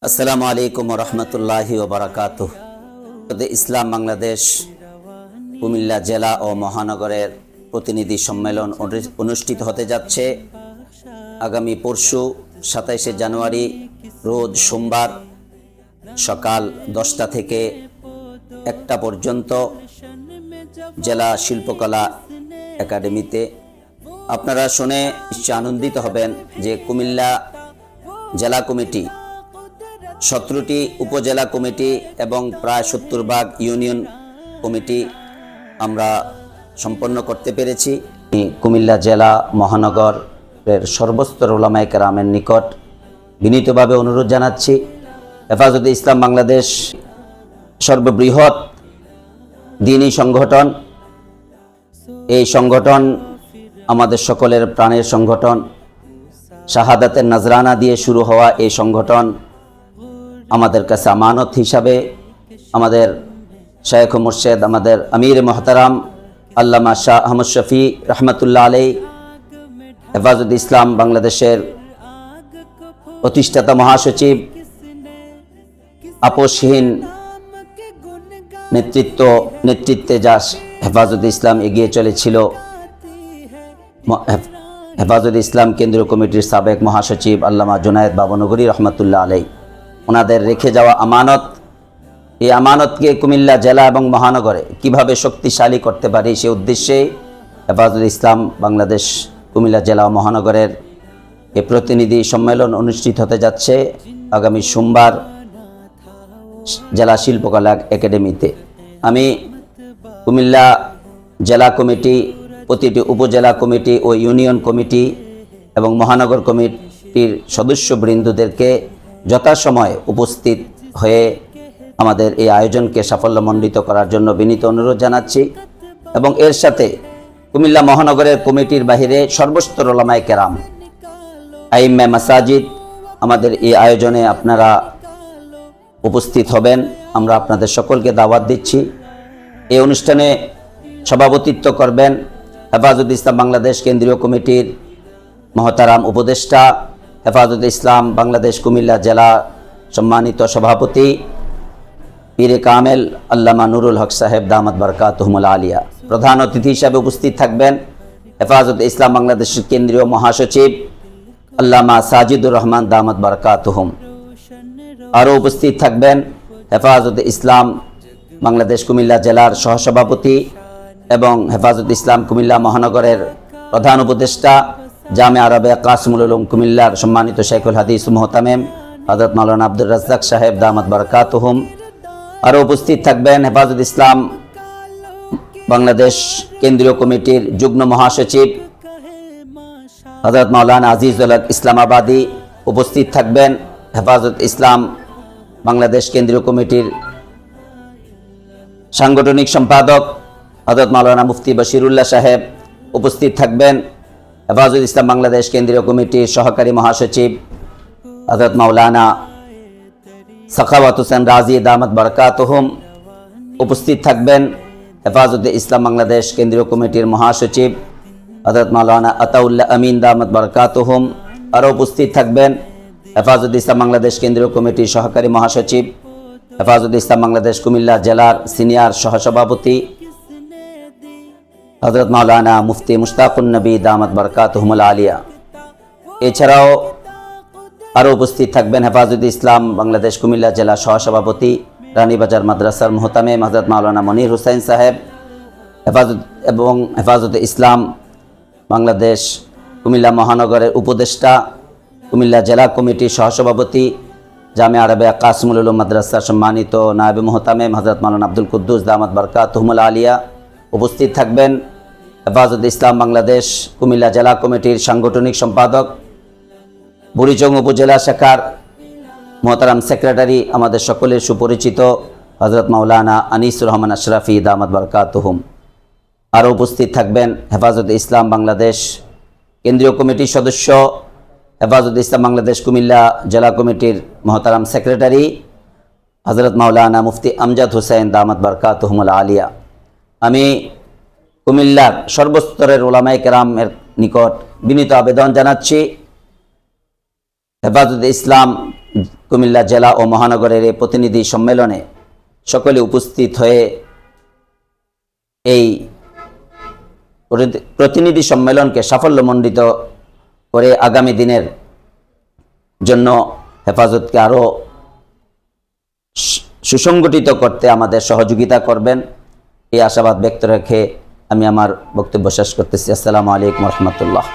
আসসালামু আলাইকুম রহমতুল্লাহি ওবরাকাতুহ। ইসলাম বাংলাদেশ কুমিল্লা জেলা ও মহানগরের প্রতিনিধি সম্মেলন অনুষ্ঠিত হতে যাচ্ছে আগামী পরশু ২৭শে জানুয়ারি রোজ সোমবার সকাল ১০টা থেকে ১টা পর্যন্ত জেলা শিল্পকলা একাডেমিতে। আপনারা শুনে নিশ্চয় আনন্দিত হবেন যে কুমিল্লা জেলা কমিটি ১৭টি উপজেলা কমিটি এবং প্রায় ৭০ ভাগ ইউনিয়ন কমিটি আমরা সম্পন্ন করতে পেরেছি। কুমিল্লা জেলা মহানগরের সর্বস্তর উলামায়ে কেরামের নিকট বিনীতভাবে অনুরোধ জানাচ্ছি, হেফাজতে ইসলাম বাংলাদেশ সর্ববৃহৎ দ্বীনী সংগঠন। এই সংগঠন আমাদের সকলের প্রাণের সংগঠন। শাহাদাতের নজরানা দিয়ে শুরু হওয়া এই সংগঠন আমাদের কাছে আমানত হিসাবে আমাদের শায়েখ ও মুর্শেদ, আমাদের আমির মোহতারাম আল্লামা শাহ আহমদ শফি রহমতুল্লাহ আলাইহি, হেফাজতে ইসলাম বাংলাদেশের প্রতিষ্ঠাতা মহাসচিব, আপোষহীন নেতৃত্বে যা হেফাজতে ইসলাম এগিয়ে চলেছিল, হেফাজতে ইসলাম কেন্দ্রীয় কমিটির সাবেক মহাসচিব আল্লামা জুনায়েদ বাবনগরী রহমতুল্লাহ আলাইহি, ওনাদের রেখে যাওয়া আমানত, এই আমানতকে কুমিল্লা জেলা এবং মহানগরে কিভাবে শক্তিশালী করতে পারি সে উদ্দেশ্যে হেফাজতে ইসলাম বাংলাদেশ কুমিল্লা জেলা ও মহানগরের এই প্রতিনিধি সম্মেলন অনুষ্ঠিত হতে যাচ্ছে আগামী সোমবার জেলা শিল্পকলা একাডেমিতে। আমি কুমিল্লা জেলা কমিটি, প্রতিটি উপজেলা কমিটি ও ইউনিয়ন কমিটি এবং মহানগর কমিটির সদস্যবৃন্দদেরকে যথাসময়ে উপস্থিত হয়ে আমাদের এই আয়োজনকে সাফল্যমণ্ডিত করার জন্য বিনীত অনুরোধ জানাচ্ছি। এবং এর সাথে কুমিল্লা মহানগরের কমিটির বাহিরে সর্বস্তর উলামায়ে কেরাম, আইম্মে মাসাজিদ, আমাদের এই আয়োজনে আপনারা উপস্থিত হবেন। আমরা আপনাদের সকলকে দাওয়াত দিচ্ছি। এই অনুষ্ঠানে সভাপতিত্ব করবেন হেফাজতে ইসলাম বাংলাদেশ কেন্দ্রীয় কমিটির মহতারাম উপদেষ্টা, হেফাজতে ইসলাম বাংলাদেশ কুমিল্লা জেলা সম্মানিত সভাপতি পীরে কামেল আল্লামা নুরুল হক সাহেব দামাত বারকাতুহুমুল আলিয়া। প্রধান অতিথি হিসাবে উপস্থিত থাকবেন হেফাজতে ইসলাম বাংলাদেশের কেন্দ্রীয় মহাসচিব আল্লামা সাজিদুর রহমান দামাত বারকাতুহুম। আরও উপস্থিত থাকবেন হেফাজতে ইসলাম বাংলাদেশ কুমিল্লা জেলার সহসভাপতি এবং হেফাজতে ইসলাম কুমিল্লা মহানগরের প্রধান উপদেষ্টা জামে আরবে কাসিমুল উলুম কুমিল্লার সম্মানিত শেখুল হাদিস মোহতামেম হযরত মাওলানা আব্দুর রাজ্জাক সাহেব দামাত বারকাতুহুম। আরও উপস্থিত থাকবেন হেফাজতে ইসলাম বাংলাদেশ কেন্দ্রীয় কমিটির যুগ্ম মহাসচিব হযরত মাওলানা আজিজুল হক ইসলামাবাদী। উপস্থিত থাকবেন হেফাজতে ইসলাম বাংলাদেশ কেন্দ্রীয় কমিটির সাংগঠনিক সম্পাদক হযরত মাওলানা মুফতি বশিরুল্লাহ সাহেব। উপস্থিত থাকবেন হেফাজতে ইসলাম বাংলাদেশ কেন্দ্রীয় কমিটির সহকারী মহাসচিব হযরত মাওলানা সাখাওয়াত হোসেন রাজি দামাত বারকাতুহুম। উপস্থিত থাকবেন হেফাজতে ইসলাম বাংলাদেশ কেন্দ্রীয় কমিটির মহাসচিব হযরত মাওলানা আতাউল্লাহ আমিন দামাত বারকাতুহুম। আরও উপস্থিত থাকবেন হেফাজতে ইসলাম বাংলাদেশ কেন্দ্রীয় কমিটির সহকারী মহাসচিব, হেফাজতে ইসলাম বাংলাদেশ কুমিল্লা জেলার সিনিয়র সহসভাপতি হযরত মাওলানা মুফতি মুশতাকুন নবী দামাত বারকাতুহুমুল আলিয়া। এছাড়াও আরও উপস্থিত থাকবেন হেফাজতে ইসলাম বাংলাদেশ কুমিল্লা জেলা সহসভাপতি রানীবাজার মাদ্রাসার মোহতামেম হযরত মাওলানা মনির হুসাইন সাহেব, হেফাজতে ইসলাম বাংলাদেশ কুমিল্লা মহানগরের উপদেষ্টা, কুমিল্লা জেলা কমিটির সহসভাপতি জামে আরবে কাসিমুল উলুম মাদ্রাসার সম্মানিত নায়েবে মোহতামেম হযরত মাওলানা আব্দুল কুদ্দুস দামাত বারকাতুহুমুল আলিয়া। উপস্থিত থাকবেন হেফাজতে ইসলাম বাংলাদেশ কুমিল্লা জেলা কমিটির সাংগঠনিক সম্পাদক, বুড়িচং উপজেলা শাখার মোহতারাম সেক্রেটারি, আমাদের সকলের সুপরিচিত হযরত মাওলানা আনিসুর রহমান আশরাফি দামাত বারকাতুহুম। আরও উপস্থিত থাকবেন হেফাজতে ইসলাম বাংলাদেশ কেন্দ্রীয় কমিটির সদস্য, হেফাজতে ইসলাম বাংলাদেশ কুমিল্লা জেলা কমিটির মোহতারাম সেক্রেটারি হযরত মাওলানা মুফতি আমজাদ হোসেন দামাত বারকাতুহুমুল আলিয়া। আমি কুমিল্লার সর্বস্তরের উলামায়ে কেরামের নিকট বিনীত আবেদন জানাচ্ছি, হেফাজতে ইসলাম কুমিল্লা জেলা ও মহানগরের এই প্রতিনিধি সম্মেলনে সকলে উপস্থিত হয়ে এই প্রতিনিধি সম্মেলনকে সাফল্যমণ্ডিত করে আগামী দিনের জন্য হেফাজতকে আরও সুসংগঠিত করতে আমাদের সহযোগিতা করবেন, এই আশাবাদ ব্যক্ত রেখে আমি আমার বক্তব্য শেষ করতেছি। আসসালামু আলাইকুম রহমতুল্লাহ।